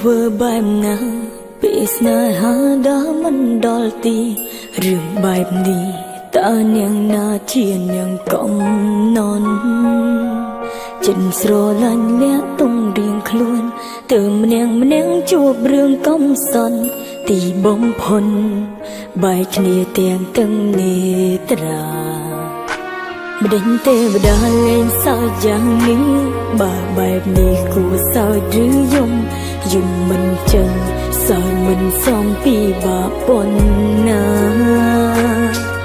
ធ្វើបែបណាពេលស្នេហាដើមមិនដល់ទីរឿងបែបនេះតើនាងណាជានាងកំណន់ចិនស្រឡាញ់លាក់ទុំរៀងខ្លួនទើម្នាក់ជួបរឿងកំសត់ទីបំផុនបែកគ្នាទាំងទាំងនេត្រាម្ដេចទេវតាលេងសើចយ៉ាងនេះបើបែបនេះគួរសើចឬយំមិនចឹងសើចមិនសមពីបាប៉ុណ្ណា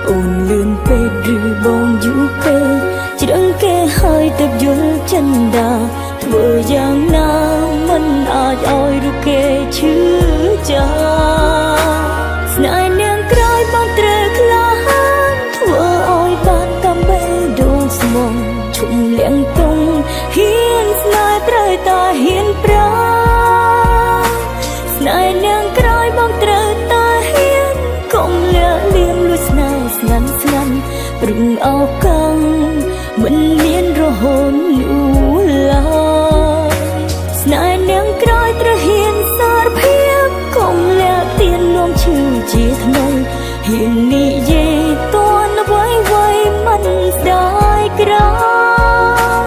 អូនលឿនពេកឬបងយូរពេកច្រឹងគេហើយទៅយល់ចិនដាធ្វើយ៉ាងណាមិនអាចឲ្យរូបគេឈឺចាប់ស្នេហ៍នាងក្រោយបងត្រូវក្លាហានធ្វើឲ្យបានកំបែដួងស្មងឈុំលៀងតុងហ៊ានស្នេហ៍ត្រូវតែហ៊ានប្រាស្នេហ៍នាងក្រោយបងត្រូវតែហ៊ានកុំលាក់លៀមលួចស្នេហ៍ស្ងាត់ព្រឹងអោកាំងមិនមានរហូតលូឡើយស្នេហ៍នាងក្រោយត្រូវហ៊ានសារភាពកុំលាក់ទៀនលំឈឺជាថ្មីហ៊ាននិយាយតន់អ្វីមិនស្ដាយក្រោ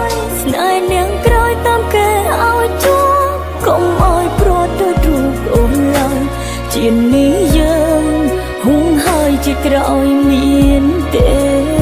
យស្នេហ៍នាងក្រោយតាមគេឲ្យជួបកុំឲ្យប្រត់ទៅរូបអូនឡើយជានេះយើងហុងហើយជាក្រោយមានទេ